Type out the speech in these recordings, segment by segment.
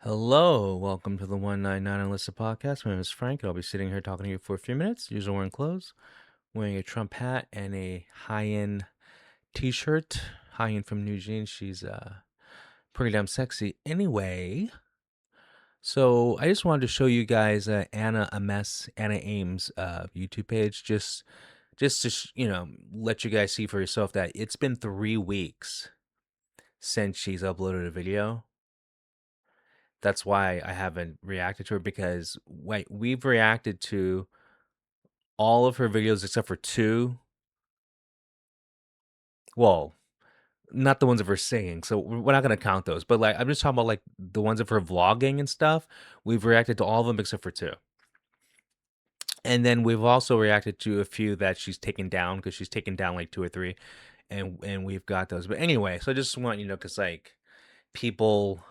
Hello, welcome to the 199 Unlisted podcast. My name is Frank, and I'll be sitting here talking to you for a few minutes. Usually wearing clothes, wearing a Trump hat and a high-end t-shirt. High-end from New Jeans. She's pretty damn sexy. Anyway, so I just wanted to show you guys Anna Ames YouTube page. Just to let you guys see for yourself that it's been 3 weeks since she's uploaded a video. That's why I haven't reacted to her because we've reacted to all of her videos except for two. Well, not the ones of her singing, so we're not gonna count those. But like, I'm just talking about like the ones of her vlogging and stuff. We've reacted to all of them except for two, and then we've also reacted to a few that she's taken down because she's taken down like two or three, and we've got those. But anyway, so I just want you to know because like people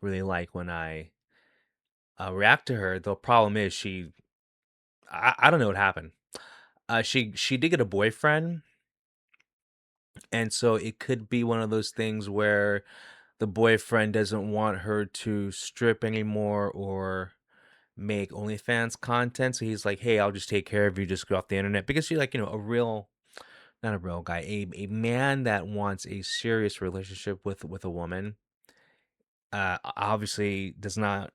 really like when I react to her. The problem is I don't know what happened. She did get a boyfriend, and so it could be one of those things where the boyfriend doesn't want her to strip anymore or make OnlyFans content. So he's like, "Hey, I'll just take care of you. Just go off the internet." Because she like a real, not a real guy, a man that wants a serious relationship with a woman. Obviously does not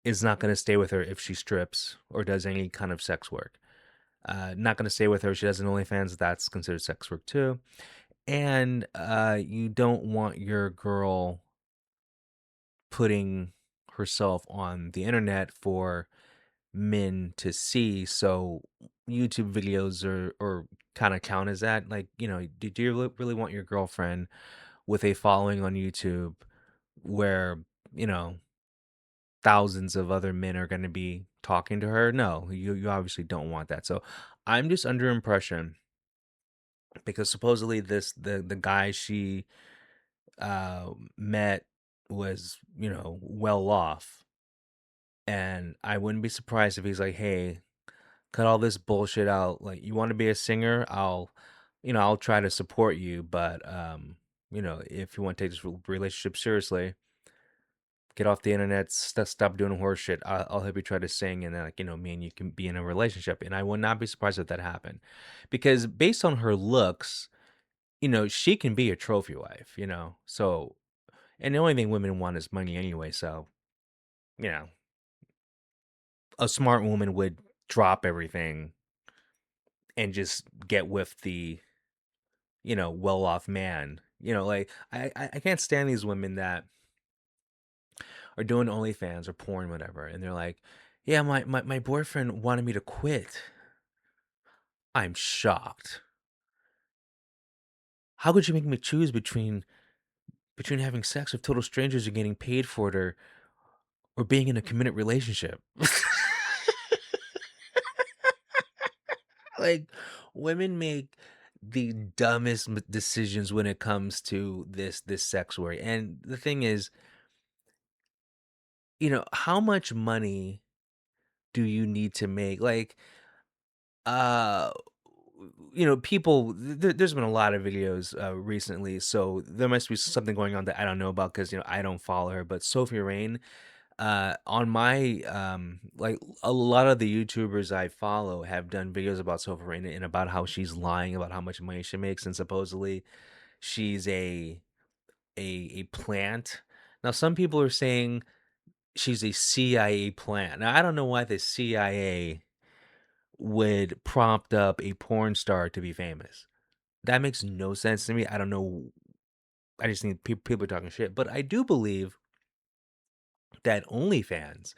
is not going to stay with her if she strips or does any kind of sex work. Not going to stay with her if she does an OnlyFans. That's considered sex work too. And you don't want your girl putting herself on the internet for men to see. So YouTube videos or kind of count as that. Like, do you really want your girlfriend with a following on YouTube where, you know, thousands of other men are going to be talking to her? No, you obviously don't want that. So I'm just under impression because supposedly the guy she met was, well off. And I wouldn't be surprised if he's like, hey, cut all this bullshit out. Like, you want to be a singer? I'll try to support you. But, if you want to take this relationship seriously, get off the internet, stop doing horse shit. I'll help you try to sing. And then, like, me and you can be in a relationship. And I would not be surprised if that happened because based on her looks, she can be a trophy wife. So, and the only thing women want is money anyway. So, you know, a smart woman would drop everything and just get with the, well-off man. Like I can't stand these women that are doing OnlyFans or porn, whatever, and they're like, yeah, my boyfriend wanted me to quit. I'm shocked. How could you make me choose between having sex with total strangers and getting paid for it or being in a committed relationship? Like, women make the dumbest decisions when it comes to this sex work. And the thing is, how much money do you need to make? Like, uh, people. There's been a lot of videos recently, so there must be something going on that I don't know about because I don't follow her. But Sophie Rain, on my like a lot of the YouTubers I follow have done videos about Sophie Rain and about how she's lying about how much money she makes, and supposedly she's a plant. Now, some people are saying she's a CIA plant. Now, I don't know why the CIA would prompt up a porn star to be famous. That makes no sense to me. I don't know. I just think people are talking shit. But I do believe that OnlyFans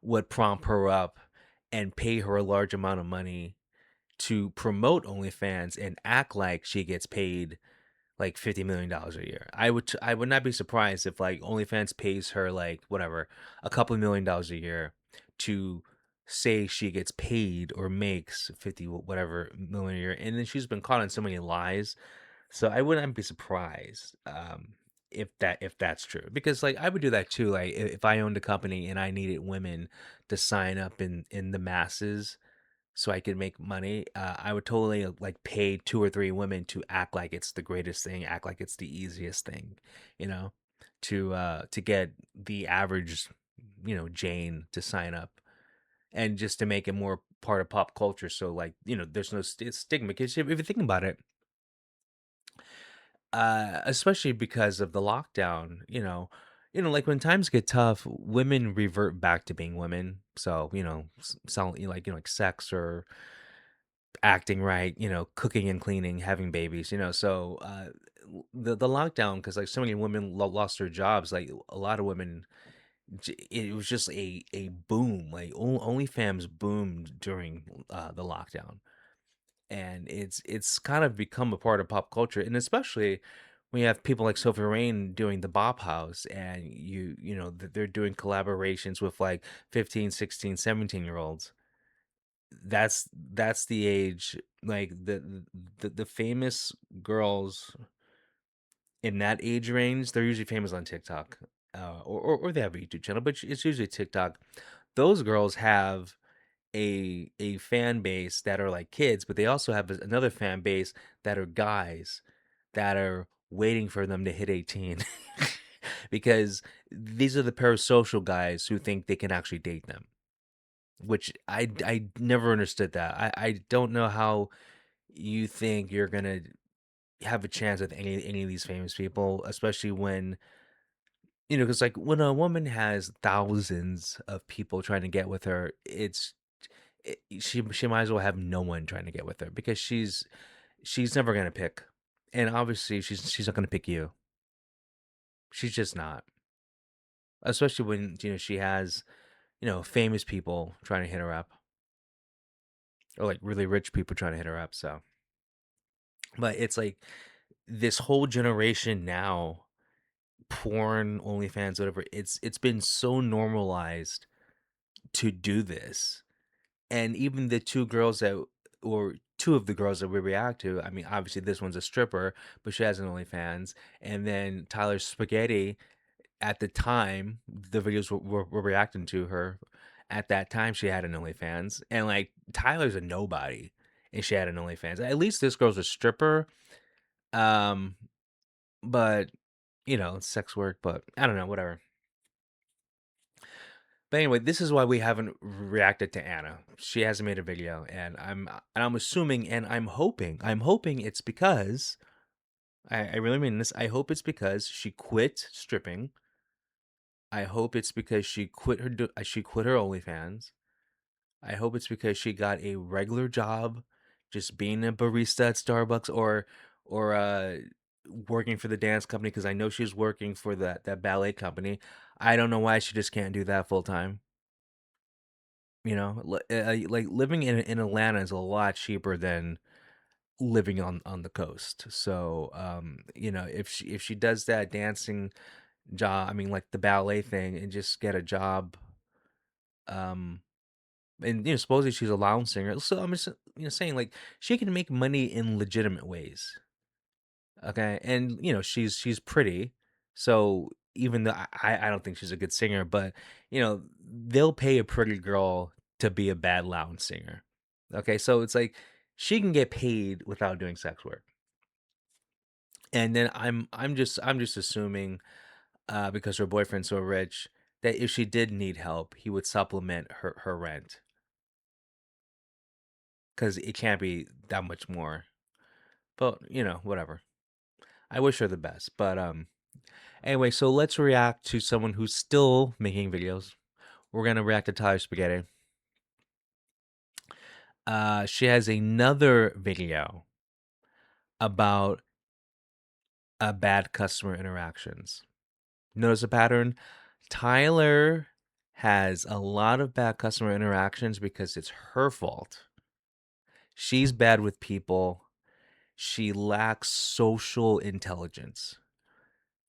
would prompt her up and pay her a large amount of money to promote OnlyFans and act like she gets paid like $50 million a year. I would not be surprised if like OnlyFans pays her like whatever a couple of $1 million a year to say she gets paid or makes 50 whatever million a year, and then she's been caught on so many lies. So I wouldn't be surprised if that's true because like I would do that too. Like if I owned a company and I needed women to sign up in the masses so I could make money, I would totally like pay two or three women to act like it's the greatest thing, act like it's the easiest thing, you know? to get the average, Jane to sign up, and just to make it more part of pop culture. So like, there's no stigma, because if you think about it, especially because of the lockdown, like when times get tough, women revert back to being women. So, sound like, like sex or acting right, cooking and cleaning, having babies, so the lockdown, because like so many women lost their jobs, like a lot of women, it was just a boom. Like OnlyFans boomed during the lockdown, and it's kind of become a part of pop culture, and especially when you have people like Sophie Rain doing the Bop House, and they're doing collaborations with like 15, 16, 17 year olds. That's the age, like the famous girls in that age range, they're usually famous on TikTok, or they have a YouTube channel, but it's usually TikTok. Those girls have a fan base that are like kids, but they also have another fan base that are guys that are waiting for them to hit 18, because these are the parasocial guys who think they can actually date them, which I never understood that. I don't know how you think you're gonna have a chance with any of these famous people, especially when, because like when a woman has thousands of people trying to get with her, she might as well have no one trying to get with her, because she's never gonna pick, and obviously she's not gonna pick you. She's just not, especially when she has famous people trying to hit her up, or like really rich people trying to hit her up. So, but it's like this whole generation now, porn, OnlyFans, whatever. It's been so normalized to do this, and even the two of the girls that we react to. I mean, obviously this one's a stripper, but she has an OnlyFans, and then Tyler Spaghetti. At the time, the videos were reacting to her. At that time, she had an OnlyFans, and like Tyler's a nobody, and she had an OnlyFans. At least this girl's a stripper. Um, but it's sex work. But I don't know, whatever. But anyway, this is why we haven't reacted to Anna. She hasn't made a video, and I'm assuming, and I'm hoping it's because I really mean this. I hope it's because she quit stripping. I hope it's because she quit her OnlyFans. I hope it's because she got a regular job, just being a barista at Starbucks, or working for the dance company, because I know she's working for that ballet company. I don't know why she just can't do that full time. Like living in Atlanta is a lot cheaper than living on the coast. So, if she does that dancing job, I mean, like the ballet thing, and just get a job, um, and supposedly she's a lounge singer. So I'm just saying, like, she can make money in legitimate ways. Okay, and she's pretty, so even though I don't think she's a good singer, but they'll pay a pretty girl to be a bad lounge singer. Okay, so it's like she can get paid without doing sex work. And then I'm just assuming, because her boyfriend's so rich, that if she did need help, he would supplement her rent, because it can't be that much more. But whatever. I wish her the best. But anyway, so let's react to someone who's still making videos. We're gonna react to Tyler Spaghetti. She has another video about bad customer interactions. Notice a pattern? Tyler has a lot of bad customer interactions because it's her fault. She's bad with people. She lacks social intelligence.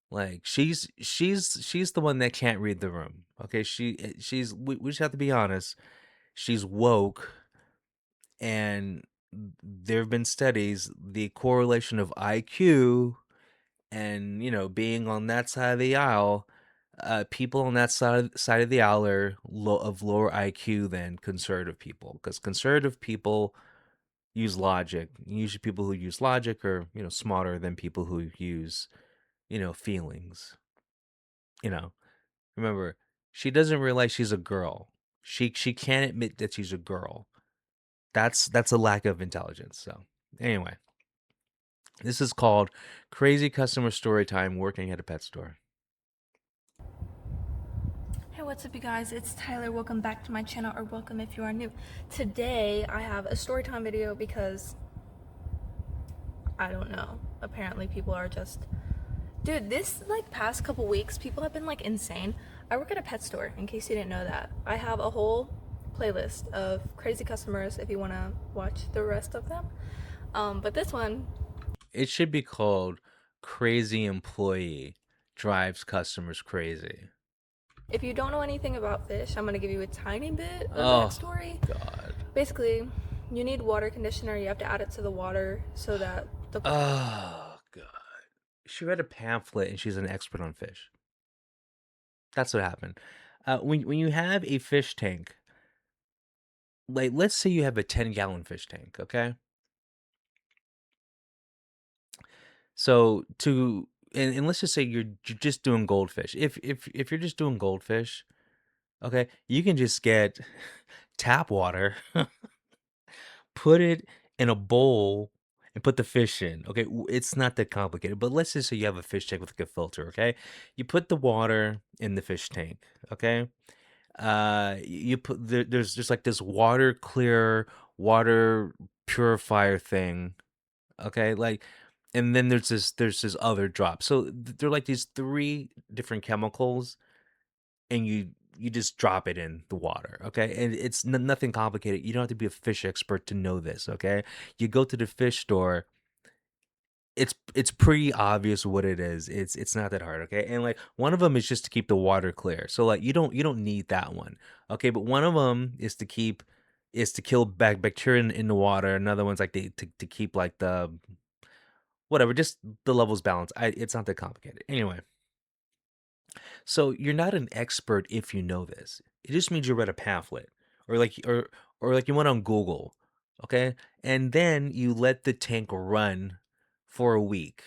Like she's the one that can't read the room. Okay, we just have to be honest. She's woke, and there have been studies, the correlation of IQ and being on that side of the aisle. People on that side of the aisle are of lower IQ than conservative people, because conservative people use logic. Usually, people who use logic are smarter than people who use feelings. You know, remember, she doesn't realize she's a girl. She can't admit that she's a girl. That's a lack of intelligence. So anyway, this is called Crazy Customer Story Time Working at a Pet Store. Hey, what's up, you guys? It's Tyler. Welcome back to my channel, or welcome if you are new. Today, I have a story time video because I don't know. Apparently, people are just. Dude, this like past couple weeks, people have been like insane. I work at a pet store, in case you didn't know that. I have a whole playlist of crazy customers if you want to watch the rest of them. But this one, It should be called Crazy Employee Drives Customers Crazy. if you don't know anything about fish, I'm gonna give you a tiny bit of Oh, backstory. God. Basically, you need water conditioner. You have to add it to the water so that the Oh, God. She read a pamphlet and she's an expert on fish. That's what happened. When you have a fish tank, like let's say you have a 10-gallon fish tank, okay? So to and let's just say you're just doing goldfish. If you're just doing goldfish, okay, you can just get tap water, put it in a bowl and put the fish in. Okay, it's not that complicated. But let's just say you have a fish tank with like a filter, okay? You put the water in the fish tank, okay? You put there's just like this water clear water purifier thing, okay? Like and then there's this other drop. So they're like these three different chemicals and you just drop it in the water, okay? And it's nothing complicated. You don't have to be a fish expert to know this, okay? You go to the fish store, it's pretty obvious what it is. It's not that hard, okay? And like one of them is just to keep the water clear. So like you don't need that one, okay? But one of them is to kill bacteria in the water. Another one's like to keep like the whatever, just the levels balanced. It's not that complicated. Anyway, so you're not an expert if you know this. It just means you read a pamphlet or like you went on Google, okay? And then you let the tank run for a week,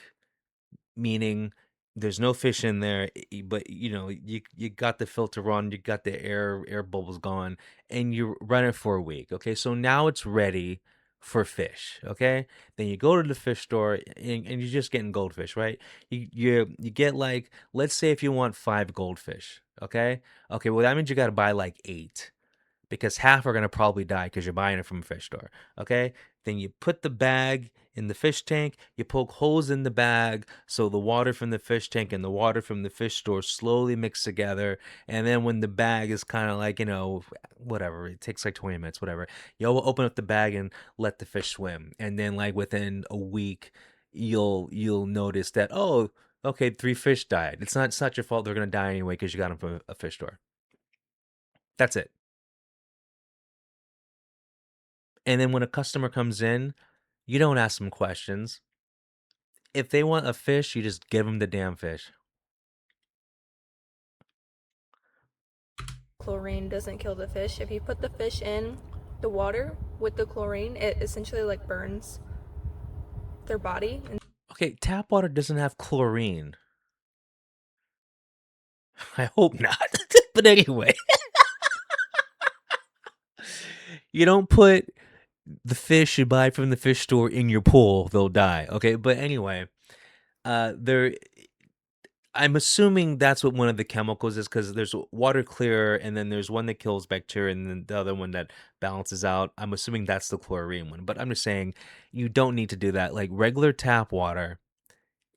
meaning there's no fish in there, but you know you got the filter on, you got the air bubbles gone, and you run it for a week. Okay, so now it's ready for fish. Okay, then you go to the fish store and you're just getting goldfish, right? You get like, let's say if you want 5 goldfish. Okay, well that means you got to buy like 8 because half are going to probably die because you're buying it from a fish store. Okay. Then you put the bag in the fish tank, you poke holes in the bag so the water from the fish tank and the water from the fish store slowly mix together. And then when the bag is kind of like, whatever, it takes like 20 minutes, whatever, you'll open up the bag and let the fish swim. And then, like, within a week, you'll notice that, oh, okay, 3 fish died. It's not your fault they're gonna die anyway because you got them from a fish store. That's it. And then when a customer comes in, you don't ask them questions. If they want a fish, you just give them the damn fish. chlorine doesn't kill the fish. If you put the fish in the water with the chlorine, it essentially like burns their body. And Okay, tap water doesn't have chlorine. I hope not. But anyway, you don't put the fish you buy from the fish store in your pool, they'll die. Okay, but anyway, there I'm assuming that's what one of the chemicals is because there's water clear and then there's one that kills bacteria and then the other one that balances out. I'm assuming that's the chlorine one, but I'm just saying you don't need to do that. Like regular tap water,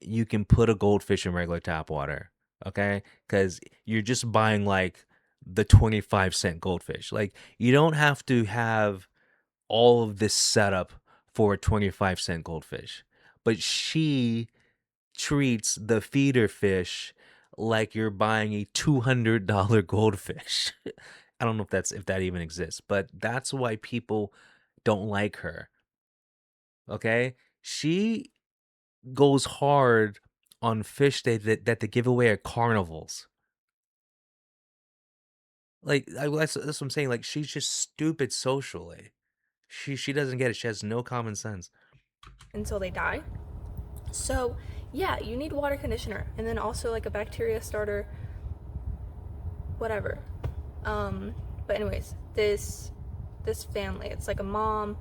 you can put a goldfish in regular tap water, okay? Because you're just buying like the 25-cent goldfish. Like you don't have to have all of this setup for a 25-cent goldfish. But she treats the feeder fish like you're buying a $200 goldfish. I don't know if that even exists, but that's why people don't like her. Okay? She goes hard on fish that they give away at carnivals. Like that's what I'm saying. Like she's just stupid socially. She doesn't get it. She has no common sense. until they die. So, yeah, you need water conditioner and then also like a bacteria starter. whatever. Um, but anyways, this family, it's like a mom,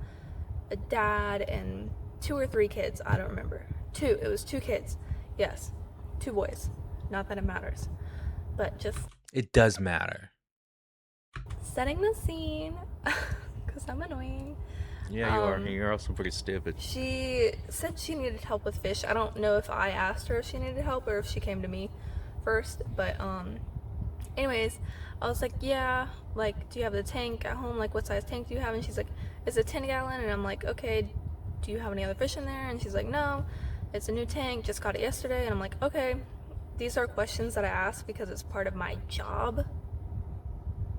a dad, and 2 or 3 kids. I don't remember. Two. It was 2 kids. Yes, 2 boys. Not that it matters, but just It does matter. setting the scene because I'm annoying. Yeah, you are. Um, You're also pretty stupid. she said she needed help with fish. I don't know if I asked her if she needed help or if she came to me first, but anyways, I was like, yeah, like, do you have the tank at home? Like, what size tank do you have? And she's like, it's a 10 gallon. And I'm like, okay, do you have any other fish in there? And she's like, no, it's a new tank, just got it yesterday. And I'm like, okay, these are questions that I ask because it's part of my job.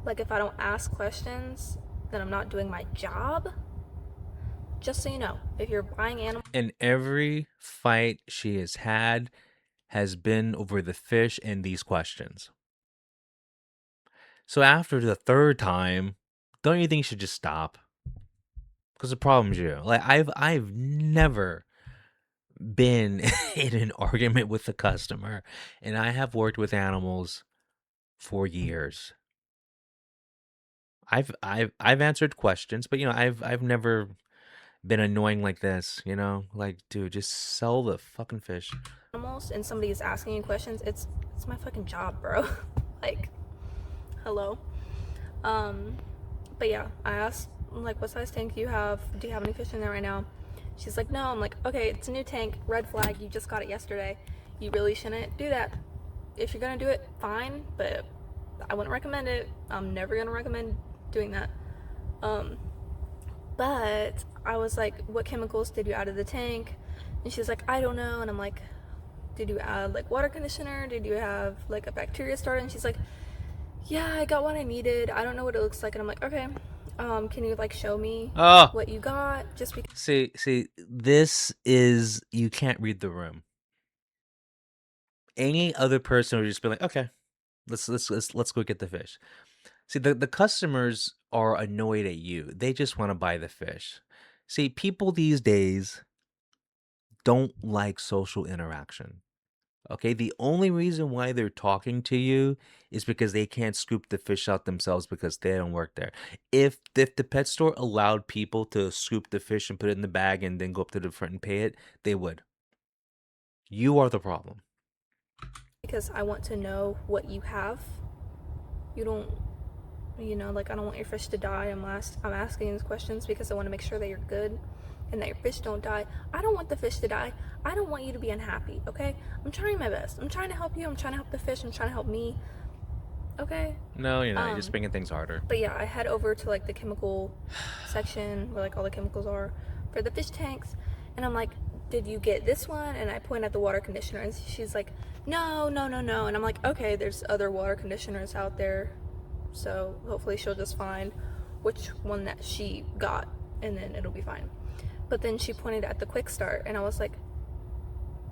Like, if I don't ask questions, then I'm not doing my job. Just so you know, if you're buying animals, And every fight she has been over the fish and these questions. So after the third time, don't you think you should just stop? Because the problem's you. Like I've never been in an argument with a customer, and I have worked with animals for years. I've answered questions, but I've never been annoying like this. Like, dude, just sell the fucking fish. and somebody is asking you questions, it's my fucking job, bro. Like, hello. Um, but yeah, I asked, like, what size tank do you have? Do you have any fish in there right now? She's like, no. I'm like, okay, it's a new tank, red flag, you just got it yesterday. You really shouldn't do that. If you're gonna do it, fine, but I wouldn't recommend it. I'm never gonna recommend doing that. Um, but I was like, what chemicals did you add to the tank? And she's like, I don't know. And I'm like, did you add like water conditioner? Did you have like a bacteria starter? And she's like, yeah, I got what I needed. I don't know what it looks like. And I'm like, okay, can you like show me Oh, what you got? Just because see, this is you can't read the room. Any other person would just be like, okay, let's go get the fish. See, the customers are annoyed at you. They just want to buy the fish. See, people these days don't like social interaction. Okay, the only reason why they're talking to you is because they can't scoop the fish out themselves because they don't work there. If the pet store allowed people to scoop the fish and put it in the bag and then go up to the front and pay it, they would. You are the problem. I want to know what you have. You don't, like, I don't want your fish to die. I'm asking these questions because I want to make sure that you're good and that your fish don't die. I don't want the fish to die. I don't want you to be unhappy, okay? I'm trying my best. I'm trying to help you. I'm trying to help the fish. I'm trying to help me, okay? No, you're not. You're just making things harder. But yeah, I head over to like the chemical section where like all the chemicals are for the fish tanks, and I'm like, did you get this one? And I point at the water conditioner, and she's like, no, no, no, no. And I'm like, okay, there's other water conditioners out there, so hopefully she'll just find which one that she got, and then it'll be fine. But then she pointed at the quick start, and I was like,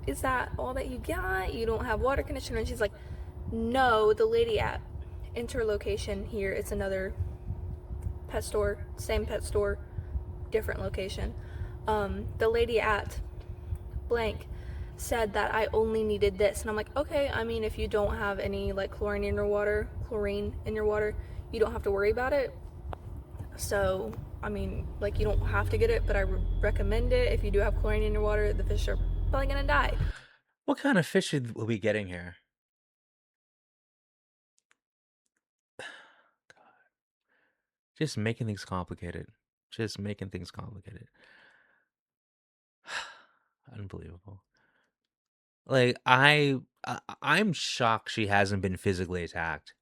is that all that you got? You don't have water conditioner? And she's like, no, the lady at interlocation here, it's another pet store, same pet store, different location. The lady at blank said that I only needed this, and I'm like, okay, I mean, if you don't have any like chlorine in your water, you don't have to worry about it. So I mean, like, you don't have to get it, but I recommend it. If you do have chlorine in your water, the fish are probably gonna die. What kind of fish are we getting here? Just making things complicated. Just making things complicated. Unbelievable. Like I'm shocked she hasn't been physically attacked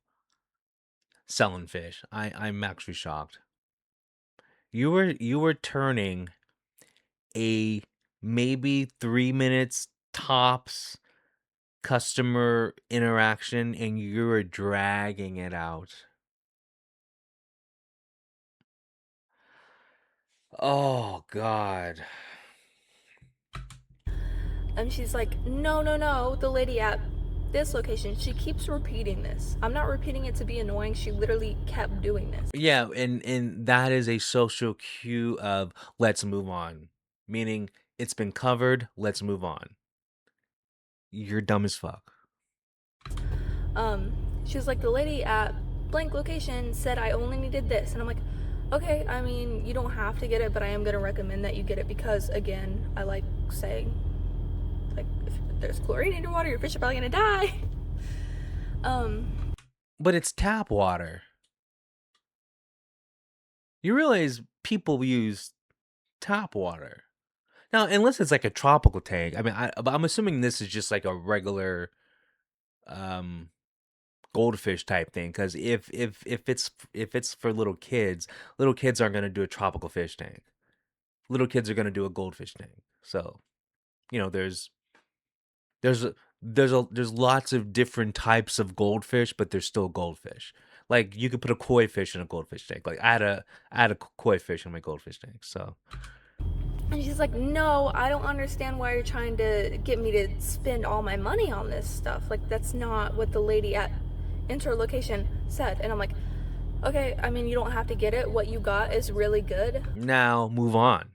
selling fish. I'm actually shocked. You were turning a maybe 3 minutes tops customer interaction and you were dragging it out. Oh God. And she's like, no, no, no, the lady at this location. She keeps repeating this. I'm not repeating it to be annoying. She literally kept doing this. Yeah, and that is a social cue of let's move on. Meaning it's been covered, let's move on. You're dumb as fuck. Um, She was like, the lady at blank location said I only needed this. And I'm like, okay, I mean, you don't have to get it, but I am going to recommend that you get it because, again, I like saying, like, if there's chlorine in your water, your fish are probably going to die. But it's tap water. You realize people use tap water. Now, unless it's like a tropical tank. I mean, I'm assuming this is just like a regular um goldfish type thing, because if it's for little kids aren't going to do a tropical fish tank. Little kids are going to do a goldfish tank. So, you know, there's a, there's lots of different types of goldfish, but they're still goldfish. Like you could put a koi fish in a goldfish tank. Like I had a koi fish in my goldfish tank. So And she's like, no, I don't understand why you're trying to get me to spend all my money on this stuff. Like, that's not what the lady at interlocation said. And I'm like, okay, I mean, you don't have to get it. What you got is really good. now move on.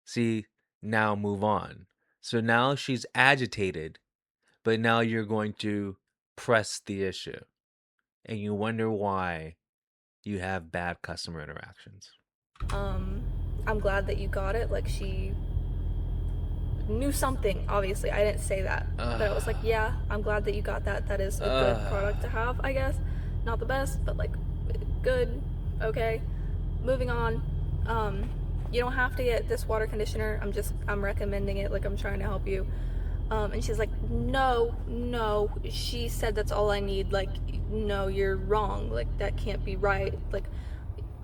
See, now move on. So now she's agitated, but now you're going to press the issue, and you wonder why you have bad customer interactions. I'm glad that you got it. Like, she knew something, obviously. I didn't say that. But I was like, yeah, I'm glad that you got that. That is a good product to have, I guess. Not the best, but like, good. Okay. Moving on. You don't have to get this water conditioner. I'm recommending it. Like, I'm trying to help you. And she's like, no, she said that's all I need. Like, no, you're wrong. Like, that can't be right. Like,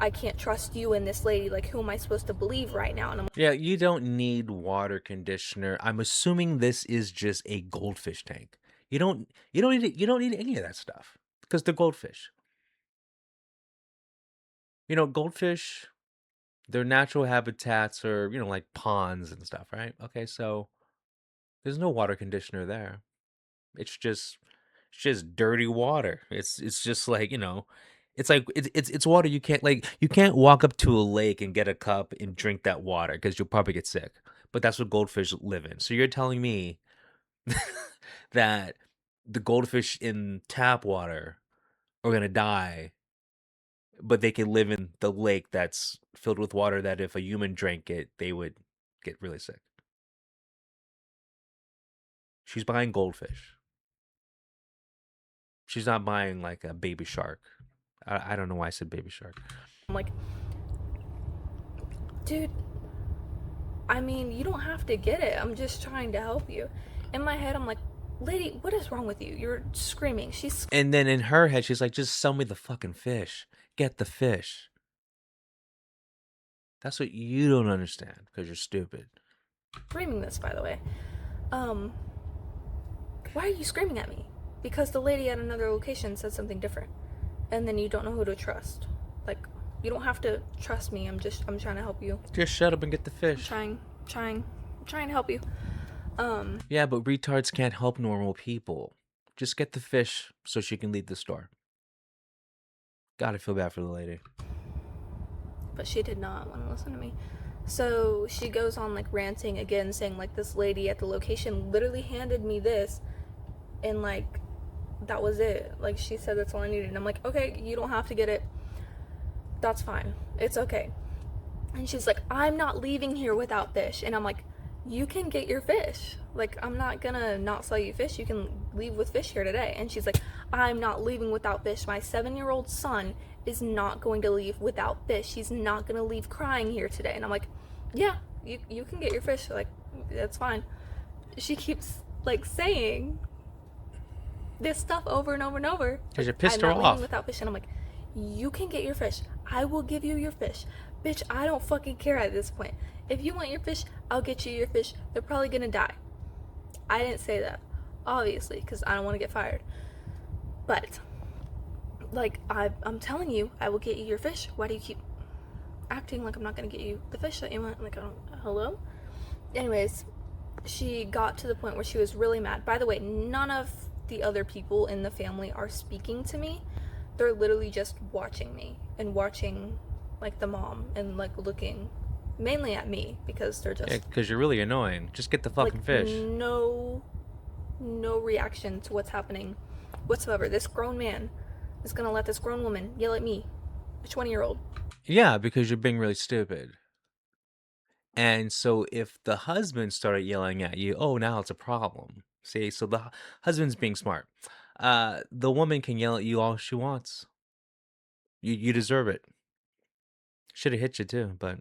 I can't trust you and this lady. Like, who am I supposed to believe right now? And I'm Yeah, you don't need water conditioner. I'm assuming this is just a goldfish tank. You don't need any of that stuff because they're goldfish. Goldfish, their natural habitats are, like ponds and stuff, right? Okay, so there's no water conditioner there. It's just dirty water. It's just like, it's like it's water you can't walk up to a lake and get a cup and drink that water because you'll probably get sick. But that's what goldfish live in. So you're telling me that the goldfish in tap water are gonna die, but they can live in the lake that's filled with water that if a human drank it, they would get really sick. She's buying goldfish. She's not buying like a baby shark. I don't know why I said baby shark. like, dude, I mean, you don't have to get it. I'm just trying to help you. In my head, I'm like, lady, what is wrong with you? You're screaming. She's And then in her head, she's like, just sell me the fucking fish. Get the fish. That's what you don't understand because you're stupid. screaming this, by the way. Um, why are you screaming at me? Because the lady at another location said something different. And then you don't know who to trust. Like, you don't have to trust me. I'm trying to help you. Just shut up and get the fish. I'm trying to help you. Yeah, but retards can't help normal people. Just get the fish so she can leave the store. Gotta feel bad for the lady. But she did not want to listen to me. So she goes on like ranting again, saying like this lady at the location literally handed me this, and like that was it. Like she said that's all I needed. And I'm like, okay, you don't have to get it. That's fine. It's okay. And she's like, I'm not leaving here without fish. And I'm like, you can get your fish. Like, I'm not gonna not sell you fish. You can leave with fish here today. And she's like, I'm not leaving without fish. My 7-year-old son is not going to leave without fish. He's not gonna leave crying here today. And I'm like, yeah, you can get your fish. Like, that's fine. She keeps like saying this stuff over and over and over. Because you Like, pissed I'm her not off. leaving without fish. And I'm like, you can get your fish. I will give you your fish. Bitch, I don't fucking care at this point. If you want your fish, I'll get you your fish. They're probably gonna die. I didn't say that, obviously, because I don't want to get fired. But, like, I'm telling you, I will get you your fish. Why do you keep acting like I'm not gonna get you the fish that you want? Like, I don't, hello? Anyways, she got to the point where she was really mad. By the way, none of the other people in the family are speaking to me. They're literally just watching me and watching like the mom and like looking mainly at me because they're just because you're really annoying. Just get the fucking like fish. no reaction to what's happening whatsoever. This grown man is gonna let this grown woman yell at me, a 20-year-old. Yeah, because you're being really stupid. And so if the husband started yelling at you, oh, now it's a problem. See, so the husband's being smart. The woman can yell at you all she wants. You deserve it. Should have hit you too, but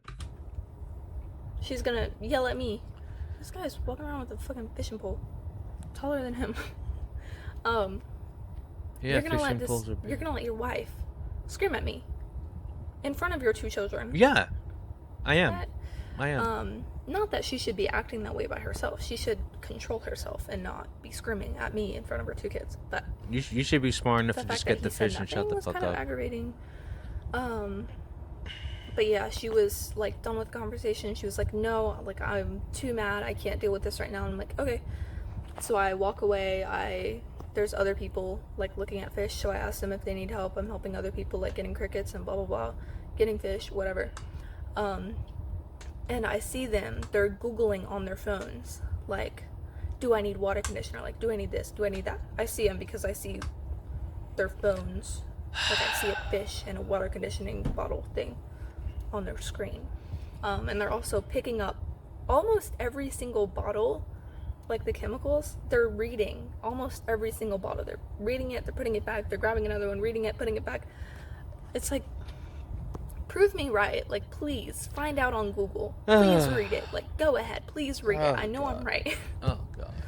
She's gonna yell at me. This guy's walking around with a fucking fishing pole, taller than him. um, yeah, fishing poles are you're big. gonna let your wife scream at me in front of your two children. Yeah, I am. That, I am. not that she should be acting that way by herself. She should control herself and not be screaming at me in front of her two kids. But You should be smart enough the to just fact that get he the said fish and shut nothing the was fuck kind of up. aggravating. Um, but yeah, she was like done with the conversation. She was like, "No, like I'm too mad. I can't deal with this right now." And I'm like, "Okay." So I walk away. There's other people like looking at fish, so I ask them if they need help. I'm helping other people like getting crickets and blah blah blah, getting fish, whatever. Um, and I see them. They're googling on their phones, like, "Do I need water conditioner? Like, do I need this? Do I need that?" I see them because I see their phones. Like I see a fish and a water conditioning bottle thing on their screen. And they're also picking up almost every single bottle, like the chemicals. They're reading almost every single bottle. They're reading it, they're putting it back, they're grabbing another one, reading it, putting it back. It's like, prove me right. Like, please find out on Google. Please read it. Like, go ahead. Please read it. I Oh know I'm god. right. Oh god.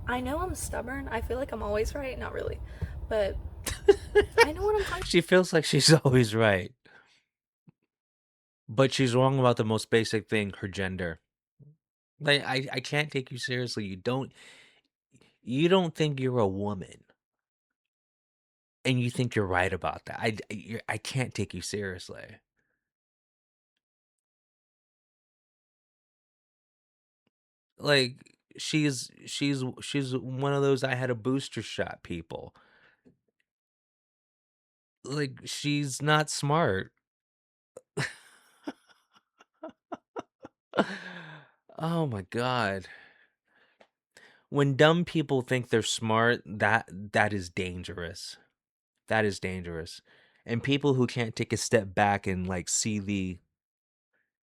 I know I'm stubborn. I feel like I'm always right. Not really. But I know what I'm talking She feels like she's always right, but she's wrong about the most basic thing, her gender. Like I can't take you seriously. You don't think you're a woman, and you think you're right about that. I can't take you seriously. Like she's one of those I had a booster shot people. Like she's not smart. Oh my god. When dumb people think they're smart, that is dangerous. That is dangerous. And people who can't take a step back and like see the,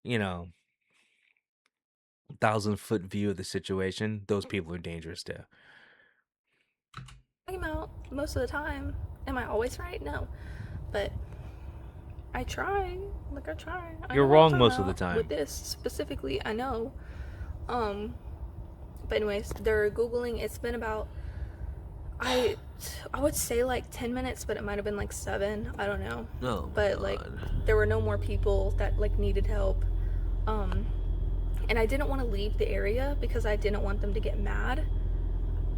you know, 1,000-foot view of the situation, those people are dangerous too. about most of the time. Am I always right? No. But I try. Like I try. I You're know what I'm wrong talking most of the about. With time. this specifically, I know. Um, but anyways, they're googling. It's been about I I would say like 10 minutes, but it might have been like 7. I don't know. Oh my But like god. there were no more people that like needed help. Um, and I didn't want to leave the area because I didn't want them to get mad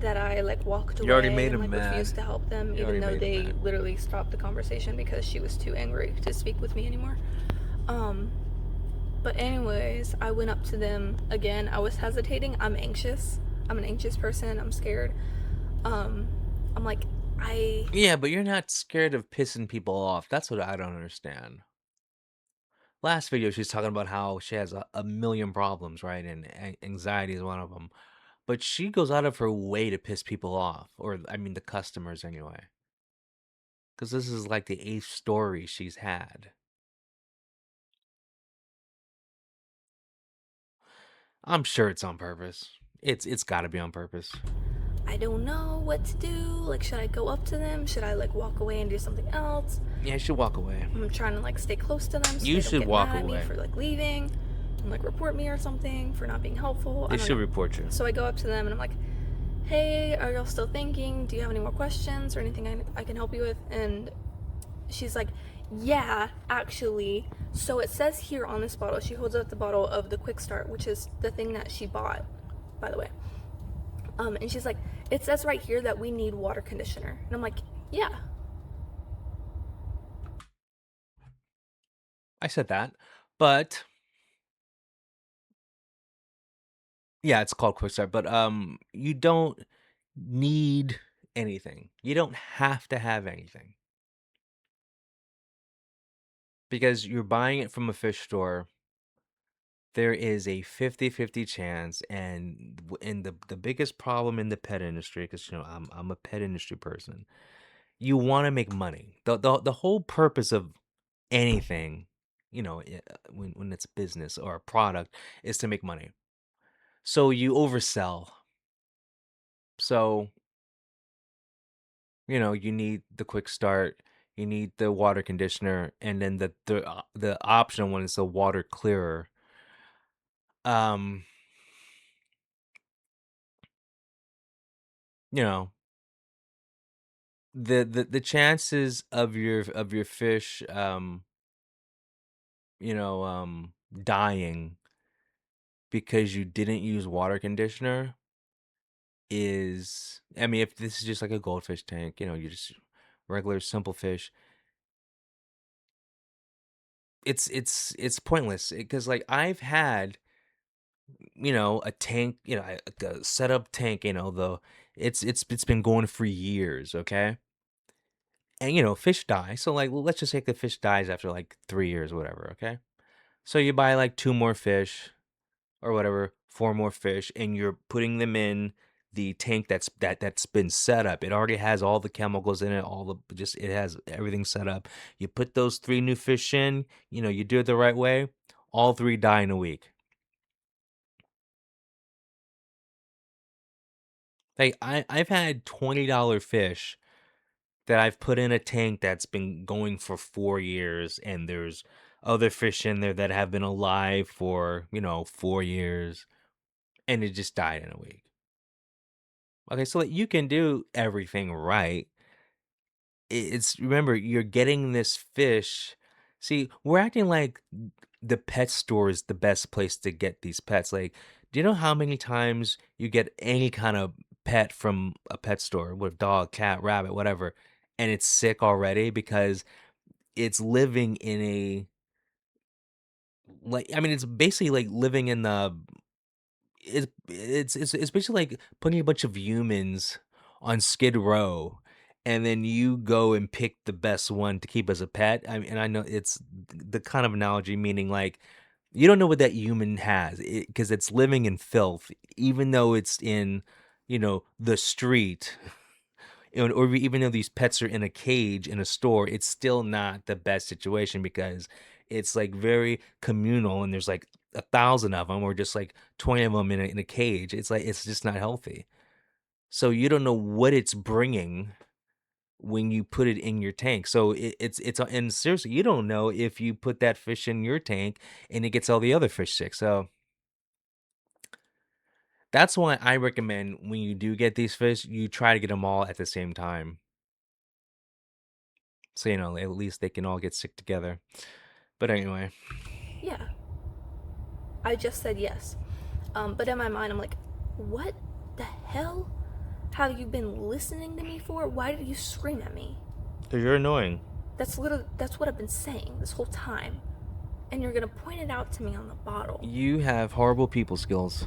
that I like walked You already away made and him like mad. refused to help them, You even already though made him they mad. literally stopped the conversation because she was too angry to speak with me anymore. Um, but anyways, I went up to them again. I was hesitating. I'm anxious. I'm an anxious person. I'm scared. Um, I'm like, I Yeah, but you're not scared of pissing people off. That's what I don't understand. Last video, she's talking about how she has a million problems, right? And anxiety is one of them. But she goes out of her way to piss people off, or I mean, the customers anyway. Because this is like the eighth story she's had. I'm sure it's on purpose. It's got to be on purpose. I don't know what to do. Like, should I go up to them? Should I like walk away and do something else? Yeah, you should walk away. I'm trying to like stay close to them so You they don't should get walk mad at me away. for like leaving and like report me or something for not being helpful. I They don't should know. report you. So I go up to them and I'm like, "Hey, are y'all still thinking? Do you have any more questions or anything I can help you with?" And she's like, "Yeah, actually." So it says here on this bottle, she holds up the bottle of the Quick Start, which is the thing that she bought, by the way. And she's like, "It says right here that we need water conditioner." And I'm like, "Yeah." I said that, but yeah, it's called quick start. But you don't need anything. You don't have to have anything because you're buying it from a fish store. there is a 50-50 chance, and the biggest problem in the pet industry, because I'm a pet industry person, you want to make money. The whole purpose of anything, when it's business or a product, is to make money. So you oversell. So, you need the quick start, you need the water conditioner, and then the optional one is the water clearer. Um, you know, the chances of your fish dying because you didn't use water conditioner is, I mean, if this is just like a goldfish tank, you just regular simple fish, it's pointless because like I've had a tank, like a setup tank, though it's been going for years, okay? And fish die. So like let's just say the fish dies after like 3 years, whatever, okay? So you buy like two more fish or whatever, four more fish, and you're putting them in the tank that's been set up. It already has all the chemicals in it, all the just it has everything set up. You put those three new fish in, you do it the right way, all three die in a week. Like I've had $20 fish that I've put in a tank that's been going for 4 years, and there's other fish in there that have been alive for 4 years, and it just died in a week. Okay, so like you can do everything right. It's remember you're getting this fish. See, we're acting like the pet store is the best place to get these pets. Like, do you know how many times you get any kind of pet from a pet store with dog, cat, rabbit, whatever, and it's sick already because it's living in a, like, I mean, it's basically like living in the it's basically like putting a bunch of humans on Skid Row, and then you go and pick the best one to keep as a pet. I mean, and I know it's the kind of analogy meaning like you don't know what that human has because it's living in filth, even though it's in the street. Or even though these pets are in a cage in a store, it's still not the best situation because it's like very communal and there's like 1,000 of them or just like 20 of them in a cage. It's like it's just not healthy. So you don't know what it's bringing when you put it in your tank. So it's and seriously, you don't know if you put that fish in your tank and it gets all the other fish sick. So that's why I recommend when you do get these fish, you try to get them all at the same time. So, at least they can all get sick together. But anyway, Yeah, I just said yes. But in my mind, I'm like, what the hell have you been listening to me for? Why did you scream at me? because you're annoying. That's what I've been saying this whole time. And you're gonna point it out to me on the bottle. You have horrible people skills.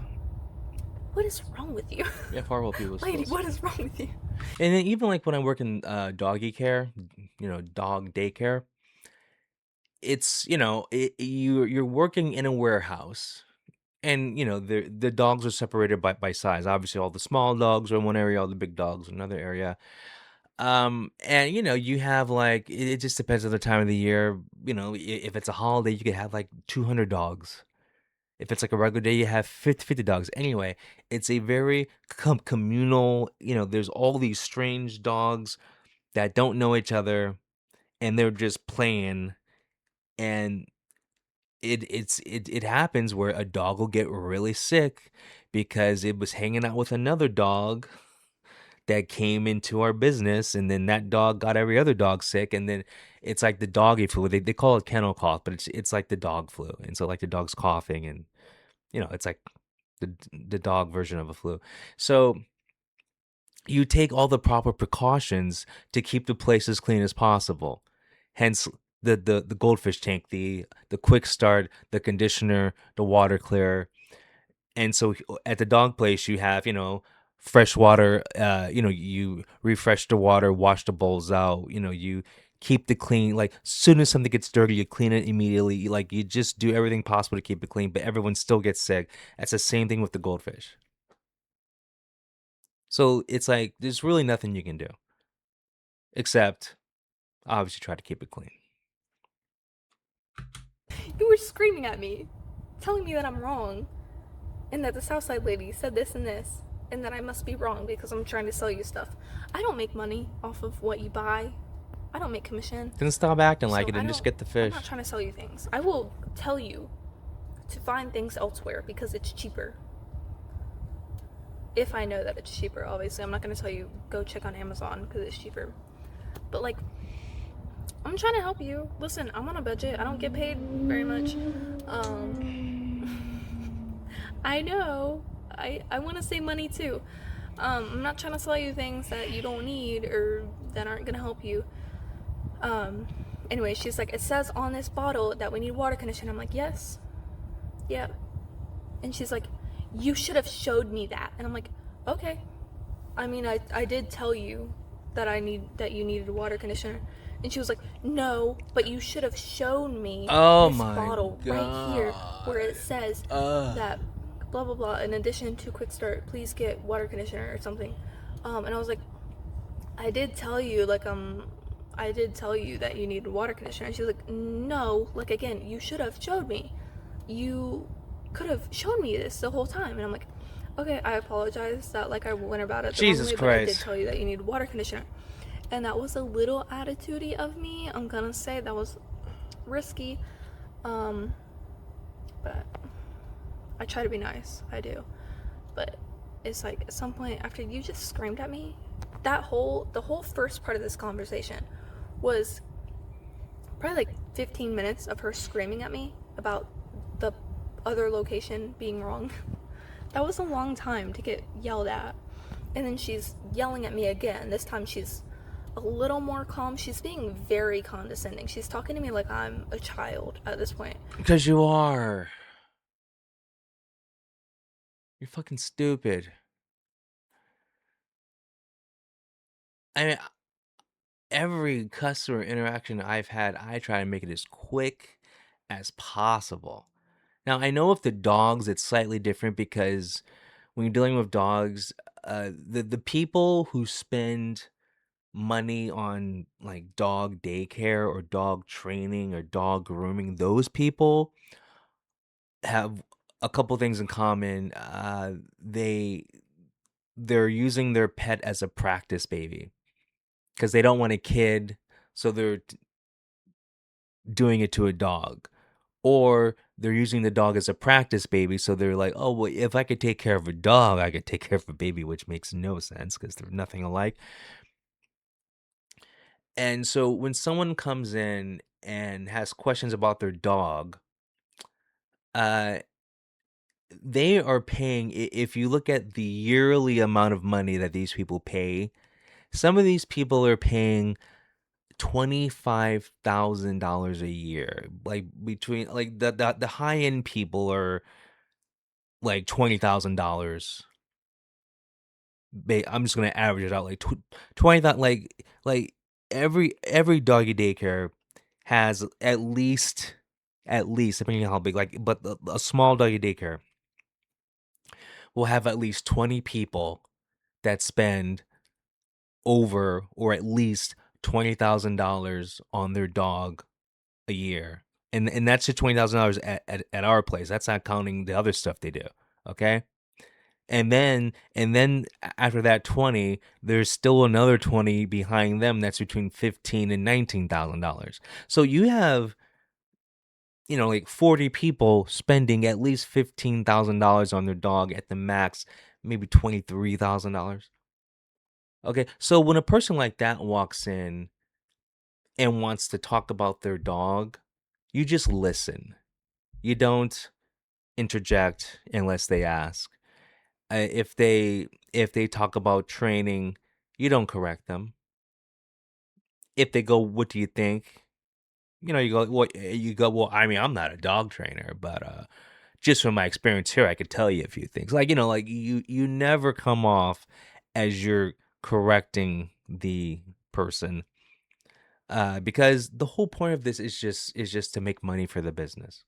What is wrong with you? You have horrible people Lady, skills. what is wrong with you? And then even like when I work in doggy care, dog daycare, it's you're working in a warehouse, and the dogs are separated by size. Obviously, all the small dogs are in one area, all the big dogs in another area. And you have like it just depends on the time of the year. If it's a holiday, you could have like 200 dogs. If it's like a regular day, you have 50 dogs. Anyway, it's a very communal, there's all these strange dogs that don't know each other and they're just playing. And it happens where a dog will get really sick because it was hanging out with another dog that came into our business, and then that dog got every other dog sick, and then it's like the doggy flu. They call it kennel cough, but it's like the dog flu, and so like the dog's coughing, and it's like the dog version of a flu. So you take all the proper precautions to keep the place as clean as possible. Hence the goldfish tank, the quick start, the conditioner, the water clearer. And so at the dog place, you have, fresh water. You refresh the water, wash the bowls out. You keep the clean. Like, soon as something gets dirty, you clean it immediately. Like, you just do everything possible to keep it clean, but everyone still gets sick. That's the same thing with the goldfish. So it's like there's really nothing you can do except obviously try to keep it clean. You were screaming at me, telling me that I'm wrong, and that the Southside lady said this and this, and that I must be wrong because I'm trying to sell you stuff. I don't make money off of what you buy. I don't make commission. Then stop acting like So it and just get the I'm not fish. trying to sell you things. I will tell you to find things elsewhere because it's cheaper. If I know that it's cheaper, obviously. I'm not going to tell you go check on Amazon because it's cheaper. But like, I'm trying to help you. Listen, I'm on a budget. I don't get paid very much. I know. I want to save money too. I'm not trying to sell you things that you don't need or that aren't going to help you. Um, anyway, she's like, it says on this bottle that we need water conditioner. I'm like, yes. Yeah. And she's like, you should have showed me that. And I'm like, okay. I mean, I did tell you that you needed a water conditioner. And she was like, no, but you should have shown me Oh this my bottle right here where god. it says that blah blah blah. In addition to quick start, please get water conditioner or something. And I was like, I did tell you I did tell you that you needed water conditioner. And she was like, no, like again, you should have showed me. You could have shown me this the whole time. And I'm like, okay, I apologize that like I went about it the wrong Jesus way, but I did Christ. tell you that you need water conditioner. And that was a little attitudey of me. I'm gonna say that was risky. Um, but I try to be nice. I do. But it's like at some point after you just screamed at me, the whole first part of this conversation was probably like 15 minutes of her screaming at me about the other location being wrong. That was a long time to get yelled at. And then she's yelling at me again. This time she's a little more calm. She's being very condescending. She's talking to me like I'm a child at this point. Because you are. You're fucking stupid. I mean, every customer interaction I've had, I try to make it as quick as possible. Now, I know with the dogs, it's slightly different because when you're dealing with dogs, the people who spend money on like dog daycare or dog training or dog grooming, those people have a couple things in common. They're using their pet as a practice baby because they don't want a kid, so they're doing it to a dog. Or they're using the dog as a practice baby, so they're like, oh, well, if I could take care of a dog, I could take care of a baby, which makes no sense because they're nothing alike. And so when someone comes in and has questions about their dog, uh, they are paying, if you look at the yearly amount of money that these people pay, some of these people are paying $25,000 a year. Like between like the high end people are like $20,000. I'm just gonna average it out like 20,000. Like every doggy daycare has at least depending on how big. Like, but a small doggy daycare will have at least 20 people that spend over or at least $20,000 on their dog a year. And that's just $20,000 at our place. That's not counting the other stuff they do. Okay. And then after that 20, there's still another 20 behind them that's between 15 and $19,000. So you have, like 40 people spending at least $15,000 on their dog at the max, maybe $23,000. Okay. So when a person like that walks in and wants to talk about their dog, you just listen. You don't interject unless they ask. If they talk about training, you don't correct them. If they go, "What do you think?" You go, "What?" You go, "Well, I mean, I'm not a dog trainer, but just from my experience here, I could tell you a few things." Like you never come off as you're correcting the person. because the whole point of this is just to make money for the business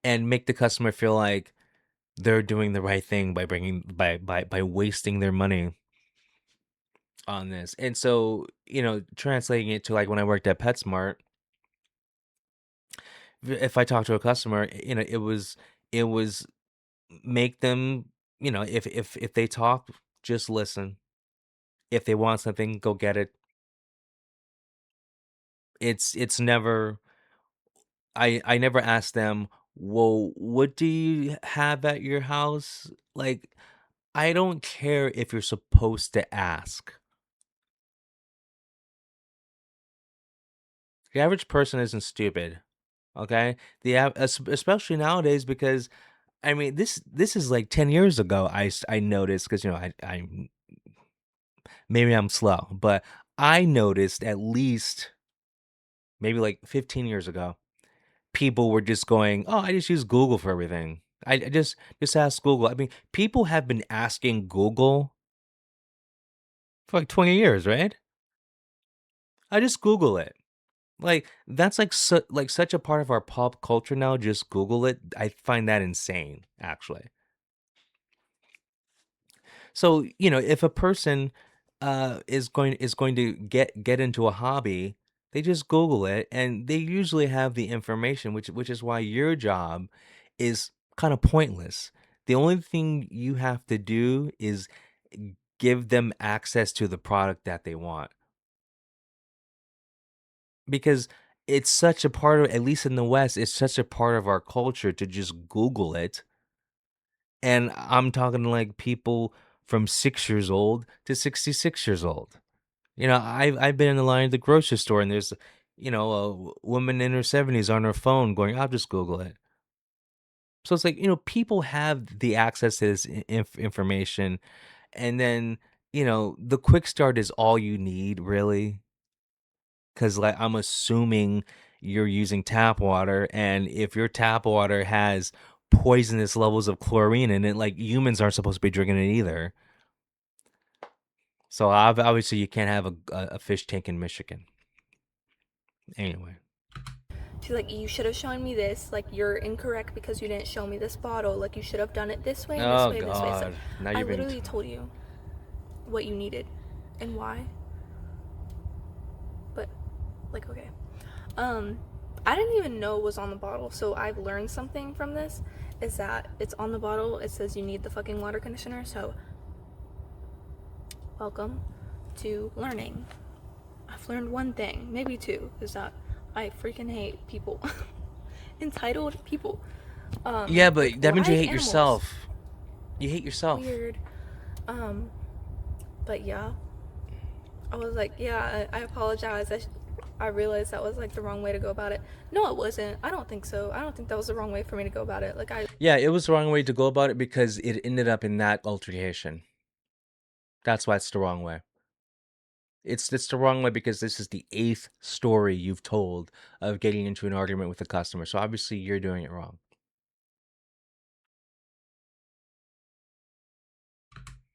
and make the customer feel like they're doing the right thing by bringing by wasting their money on this. And so, translating it to like when I worked at PetSmart, if I talk to a customer, it was make them, if they talk, just listen. If they want something, go get it. It's never I never ask them, "Well, what do you have at your house?" Like, I don't care if you're supposed to ask. The average person isn't stupid, okay? Especially nowadays because I mean, this is like 10 years ago I noticed because I maybe I'm slow, but I noticed at least maybe like 15 years ago, people were just going, "Oh, I just use Google for everything. I just ask Google." I mean, people have been asking Google for like 20 years, right? I just Google it. Like that's like such a part of our pop culture now. Just Google it. I find that insane, actually. So, if a person is going to get into a hobby, they just Google it and they usually have the information, which is why your job is kind of pointless. The only thing you have to do is give them access to the product that they want because it's such a part of, at least in the West, it's such a part of our culture to just Google it. And I'm talking like people from 6 years old to 66 years old. I've been in the line at the grocery store and there's, a woman in her 70s on her phone going, "I'll just Google it." So it's like, people have the access to this information. And then, the quick start is all you need, really. Cause like I'm assuming you're using tap water. And if your tap water has poisonous levels of chlorine in it, like humans aren't supposed to be drinking it either. So obviously you can't have a fish tank in Michigan. Anyway. She's like, you should have shown me this. Like, you're incorrect because you didn't show me this bottle. Like, you should have done it this way, this Oh way, this way. It's like, God. Now I you're being literally told you what you needed and why. But, like, okay. Um, I didn't even know it was on the bottle. So I've learned something from this. Is that it's on the bottle. It says you need the fucking water conditioner. So, welcome to learning. I've learned one thing, maybe two, is that I freaking hate people. Entitled people. Yeah, Like but that means you live hate animals. yourself. You hate yourself. Weird. Um, but yeah, I was like, yeah, I apologize. I realized that was like the wrong way to go about it. No, it wasn't. I don't think so. I don't think that was the wrong way for me to go about it. Like I Yeah, it was the wrong way to go about it because it ended up in that altercation. That's why it's the wrong way. It's the wrong way because this is the eighth story you've told of getting into an argument with a customer. So obviously you're doing it wrong.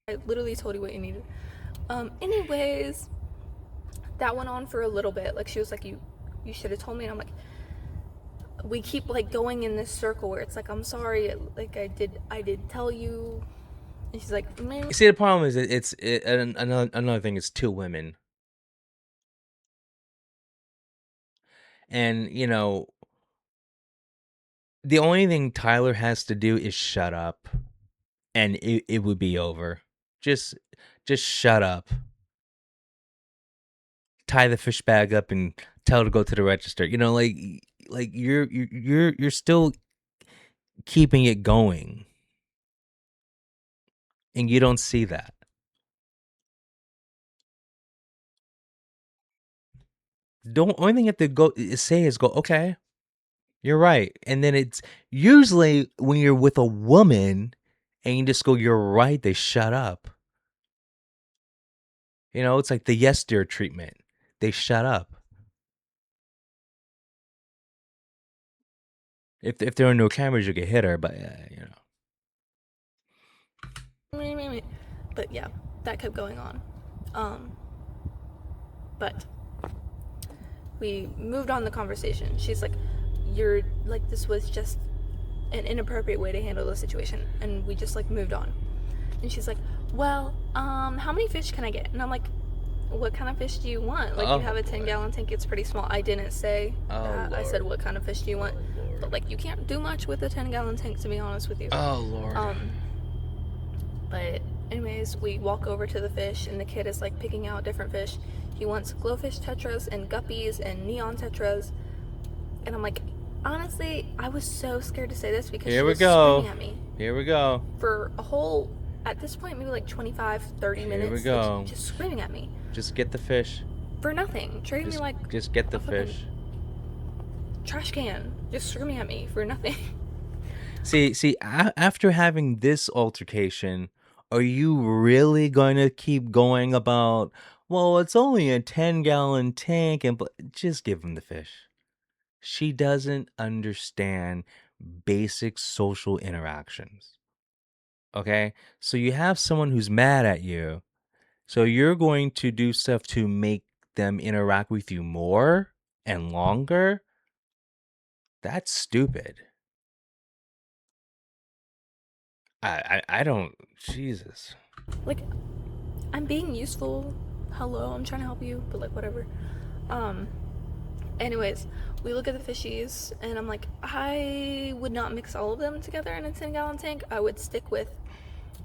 I literally told you what you needed. Anyways, that went on for a little bit. Like she was like, you should have told me. And I'm like, we keep like going in this circle where it's like, I'm sorry. Like I did tell you. And she's like, maybe. You see, the problem is and another thing is two women, and the only thing Tyler has to do is shut up, and it would be over. Just just shut up. Tie the fish bag up and tell her to go to the register. Like you're still keeping it going, and you don't see that. Don't only thing you have to go say is go, okay, you're right. And then it's usually when you're with a woman and you just go, you're right, they shut up. It's like the yes dear treatment. They shut up. If there are no cameras, you could hit her, but But yeah, that kept going on. Um, but we moved on the conversation. She's like, you're like, this was just an inappropriate way to handle the situation, and we just like moved on. And she's like, well, how many fish can I get? And I'm like, what kind of fish do you want? Like, you Oh have a boy. 10-gallon tank, it's pretty small. I didn't say Oh that. I said, Lord. what kind of fish do you want? Oh But Lord. like, you can't do much with a 10-gallon tank, to be honest with you. Oh Lord. Um, but anyways, we walk over to the fish, and the kid is like picking out different fish. He wants glowfish tetras and guppies and neon tetras. And I'm like, honestly, I was so scared to say this because Here she we was screaming go. at me Here we go. for a whole, at this point, maybe like 25, 30 Here we minutes, like go. just screaming at me Just get the fish. for nothing, treating me like Just get the a fucking fish. trash can, just screaming at me for nothing. See, after having this altercation, are you really going to keep going about, well, it's only a 10-gallon tank and just give him the fish. She doesn't understand basic social interactions. Okay? So you have someone who's mad at you. So you're going to do stuff to make them interact with you more and longer? That's stupid. I don't, Jesus. Like, I'm being useful. Hello, I'm trying to help you, but like, whatever. Um, Anyways, we look at the fishies, and I'm like, I would not mix all of them together in a 10-gallon tank. I would stick with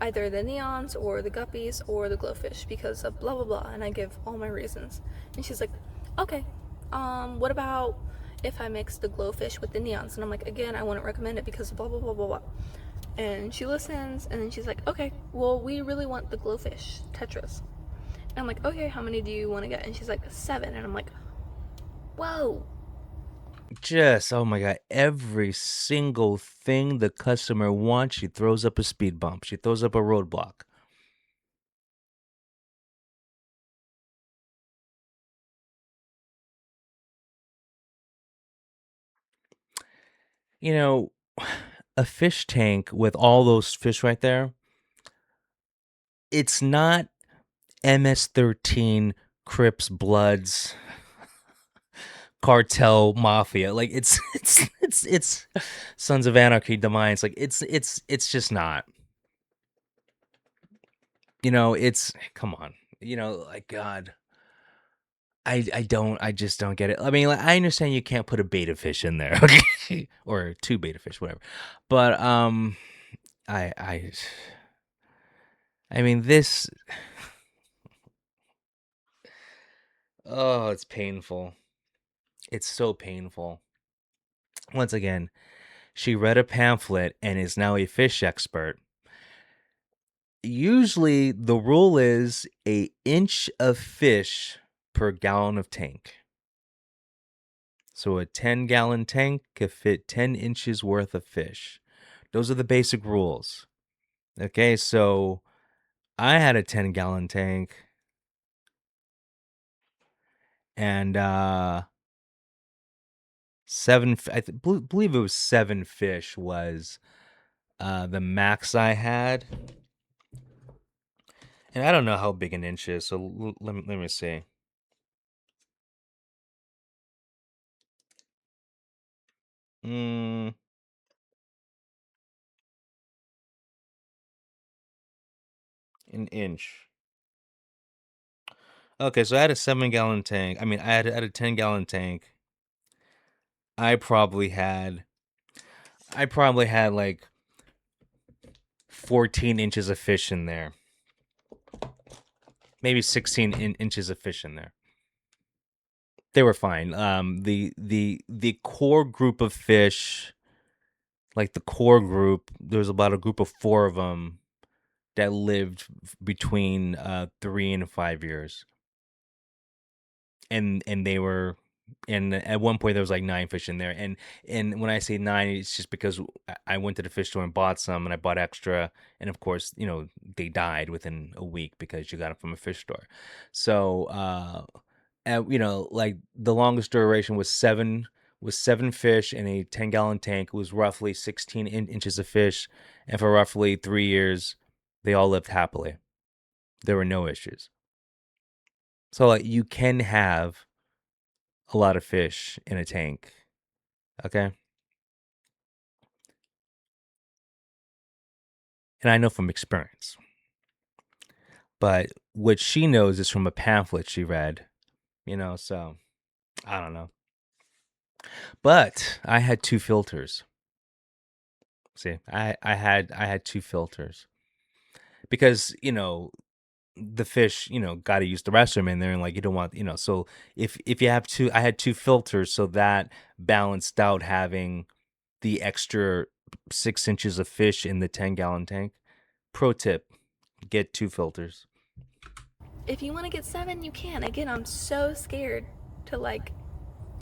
either the neons or the guppies or the glowfish because of blah blah blah. And I give all my reasons. And she's like, okay, what about if I mix the glowfish with the neons? And I'm like, again, I wouldn't recommend it because of blah blah blah blah blah. And she listens, and then she's like, okay, well, we really want the glowfish tetras. And I'm like, okay, how many do you want to get? And she's like, 7. And I'm like, whoa. Just, oh my God, every single thing the customer wants, she throws up a speed bump. She throws up a roadblock. You know, a fish tank with all those fish right there, it's not MS-13, Crips, Bloods, cartel mafia. Like it's Sons of Anarchy demise. Like it's just not. It's come on. Like God. I just don't get it. I mean, like, I understand you can't put a beta fish in there, okay? Or two beta fish, whatever. But I I I mean this oh, it's painful. It's so painful. Once again, she read a pamphlet and is now a fish expert. Usually the rule is a inch of fish per gallon of tank. So a 10-gallon tank could fit 10 inches worth of fish. Those are the basic rules. Okay, so I had a 10-gallon tank and believe it was 7 fish was the max I had. And I don't know how big an inch is, so let me see. Mm, an inch. Okay, so I had a 7-gallon tank. I mean, I had a 10-gallon tank. I probably had like 14 inches of fish in there. Maybe 16 inches of fish in there. They were fine. The core group of fish, like the core group, there was about a group of 4 of them that lived between 3 and 5 years. And they were, and at one point there was like 9 fish in there, and when I say 9, it's just because I went to the fish store and bought some, and I bought extra, and of course they died within a week because you got them from a fish store. So and like the longest duration was seven fish in a 10-gallon tank. It was roughly 16 inches of fish, and for roughly 3 years they all lived happily. There were no issues. So like you can have a lot of fish in a tank. Okay. And I know from experience. But what she knows is from a pamphlet she read, so I don't know. But I had two filters. See, I had two filters because, the fish, got to use the restroom in there and like you don't want, so if you have two, I had two filters so that balanced out having the extra 6 inches of fish in the 10-gallon tank. Pro tip, get two filters. If you want to get 7, you can. Again, I'm so scared to like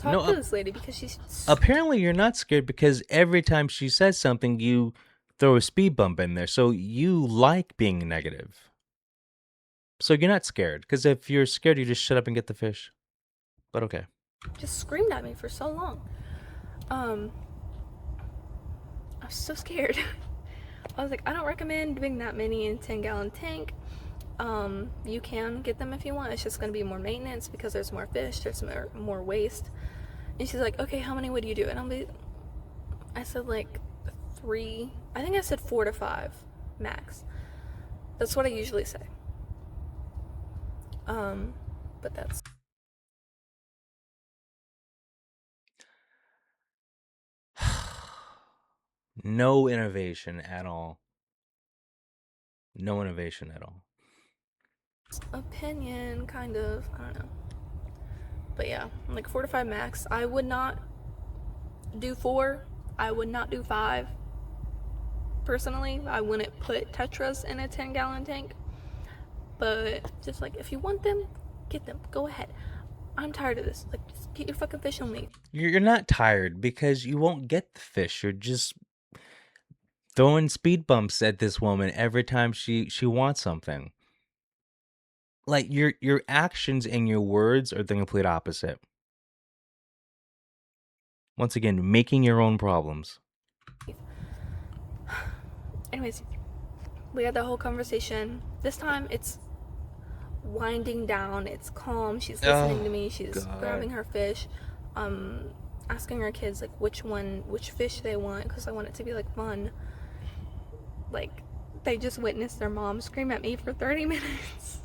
No, talk to this lady because she's apparently you're not scared because every time she says something, you throw a speed bump in there. So you like being negative. So you're not scared because if you're scared, you just shut up and get the fish. But okay. just screamed at me for so long. Um, I was so scared. I was like, I don't recommend doing that many in 10-gallon tank. You can get them if you want. It's just gonna be more maintenance because there's more fish, there's more waste. And she's like, okay, how many would you do? And I said like 3. I think I said 4 to 5 max. That's what I usually say. But that's No innovation at all. No innovation at all. opinion, kind of. I don't know. But yeah, like 4 to 5 max. I would not do 4. I would not do 5. Personally, I wouldn't put tetras in a 10-gallon tank. But just like if you want them, get them. Go ahead. I'm tired of this. Like, just get your fucking fish on me. You're not tired because you won't get the fish. You're just throwing speed bumps at this woman every time she wants something. Like your actions and your words are the complete opposite. Once again, making your own problems. Anyways, we had the whole conversation. This time it's winding down. It's calm. She's listening to Oh me. She's God. grabbing her fish, um, asking her kids like which fish they want because I want it to be like fun. Like they just witnessed their mom scream at me for 30 minutes.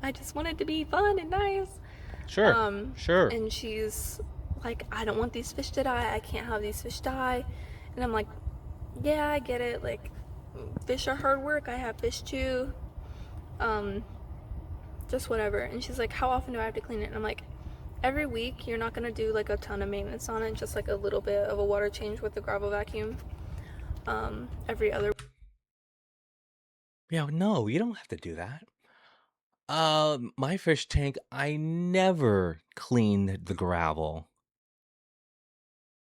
I just want it to be fun and nice. Sure. Um, Sure. and she's like, I don't want these fish to die. I can't have these fish die. And I'm like, yeah, I get it. Like, fish are hard work. I have fish too. Um, just whatever. And she's like, how often do I have to clean it? And I'm like, every week. You're not gonna do like a ton of maintenance on it, just like a little bit of a water change with the gravel vacuum. Every other. Yeah, no, you don't have to do that. My fish tank, I never cleaned the gravel.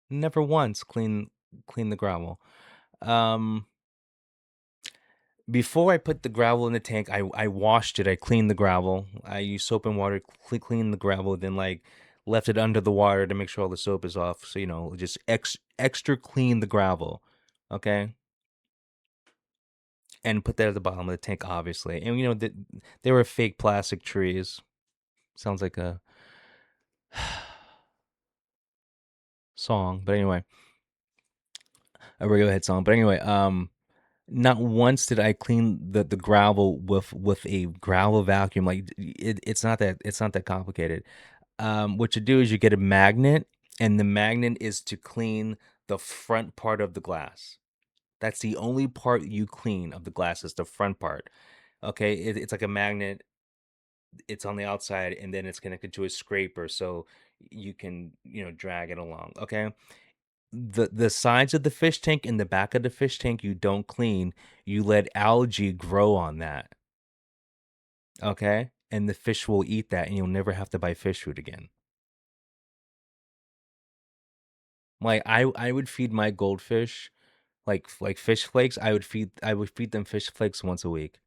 Never once clean the gravel. Um, Before I put the gravel in the tank, I washed it. I cleaned the gravel. I used soap and water, clean the gravel, then like left it under the water to make sure all the soap is off. So just extra clean the gravel, okay, and put that at the bottom of the tank, obviously. And they were fake plastic trees. Sounds like a song, but anyway, a Radiohead song. But anyway, not once did I clean the gravel with a gravel vacuum. Like it's not that complicated. What you do is you get a magnet, and the magnet is to clean the front part of the glass. That's the only part you clean of the glass is the front part. Okay, it's like a magnet. It's on the outside, and then it's connected to a scraper, so you can drag it along. Okay, the sides of the fish tank and the back of the fish tank you don't clean. You let algae grow on that. Okay, and the fish will eat that, and you'll never have to buy fish food again. Like I would feed my goldfish like fish flakes. I would feed them fish flakes once a week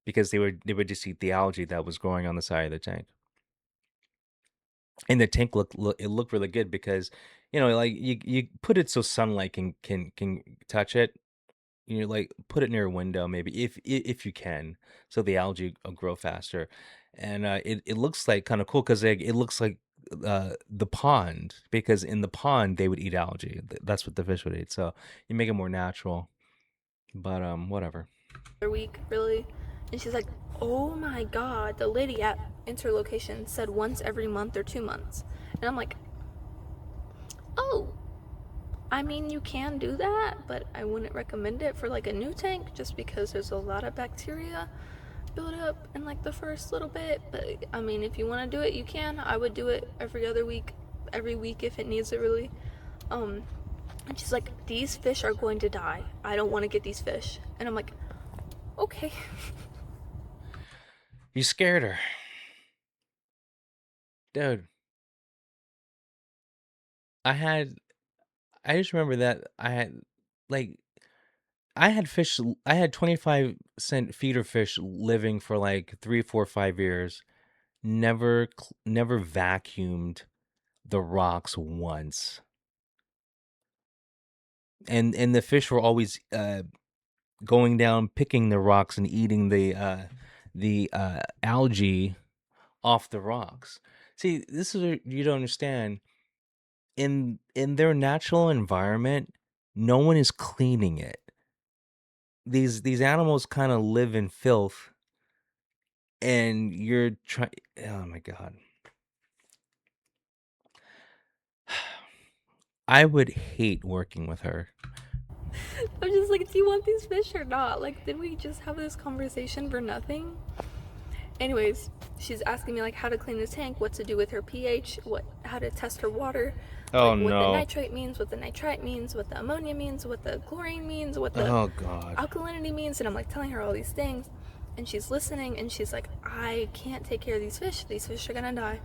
because they would just eat the algae that was growing on the side of the tank. And the tank looked really good because like you put it so sunlight can touch it. Like put it near a window maybe if you can, so the algae will grow faster. And it looks like kind of cool because it looks like the pond, because in the pond they would eat algae. That's what the fish would eat. So you make it more natural. But whatever. Other week, really. And she's like, oh my god, the lady at interlocation said once every month or 2 months. And I'm like, oh, I mean, you can do that, but I wouldn't recommend it for like a new tank just because there's a lot of bacteria build up in like the first little bit. But I mean, if you want to do it, you can. I would do it every other week, every week if it needs it really. Um, and she's like, these fish are going to die. I don't want to get these fish. And I'm like, okay. You scared her, dude. I had. I just remember that like I had fish. I had 25-cent feeder fish living for like 3, 4, 5 years. Never vacuumed the rocks once, and the fish were always going down, picking the rocks and eating the algae off the rocks. See, this is what you don't understand. In their natural environment, no one is cleaning it. These animals kind of live in filth, and you're trying. Oh my god, I would hate working with her. I'm just like, do you want these fish or not? Like, did we just have this conversation for nothing? Anyways, she's asking me like how to clean the tank, what to do with her pH, how to test her water, Oh like what the no. nitrate means, what the nitrite means, what the ammonia means, what the chlorine means, what the Oh god. alkalinity means, and I'm like telling her all these things, and she's listening, and she's like, I can't take care of these fish. These fish are gonna die.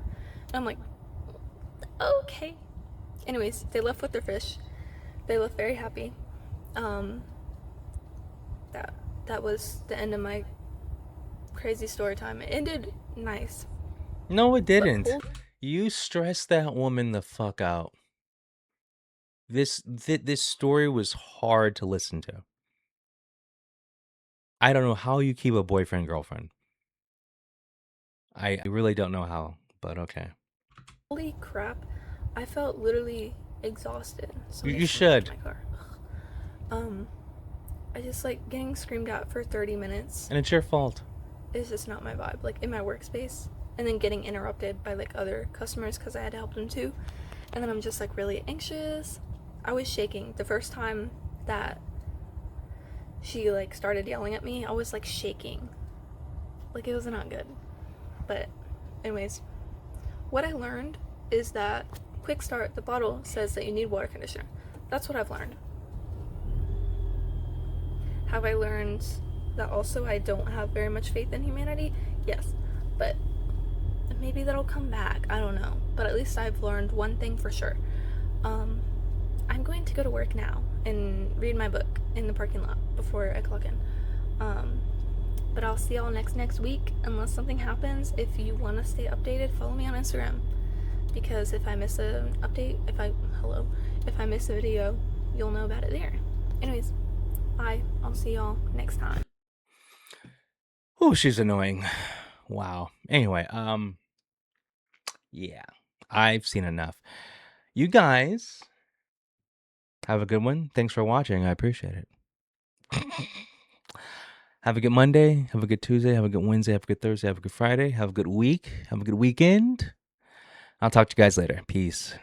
And I'm like, okay. Anyways, they left with their fish. They left very happy. Um, that that was the end of my crazy story time. It ended nice, No, it but didn't. You stressed that woman the fuck out. This story was hard to listen to. I don't know how you keep a boyfriend girlfriend. I really don't know how, but okay. holy crap, I felt literally exhausted. You Somebody slammed should, my car. Um, I just like getting screamed at for 30 minutes and it's your fault. is just not my vibe. Like in my workspace, and then getting interrupted by like other customers because I had to help them too. And then I'm just like really anxious. I was shaking the first time that she like started yelling at me. I was like shaking, like it was not good. But anyways, what I learned is that quick start, the bottle says that you need water conditioner. That's what I've learned. Have I learned that also I don't have very much faith in humanity? Yes, but maybe that'll come back. I don't know. But at least I've learned one thing for sure. I'm going to go to work now and read my book in the parking lot before I clock in. But I'll see y'all next week unless something happens. If you want to stay updated, follow me on Instagram, because if I miss an update, if I miss a video, you'll know about it there. Anyways, bye. I'll see y'all next time. Oh, she's annoying. Wow. Anyway, yeah. I've seen enough. You guys have a good one. Thanks for watching. I appreciate it. Have a good Monday. Have a good Tuesday. Have a good Wednesday. Have a good Thursday. Have a good Friday. Have a good week. Have a good weekend. I'll talk to you guys later. Peace.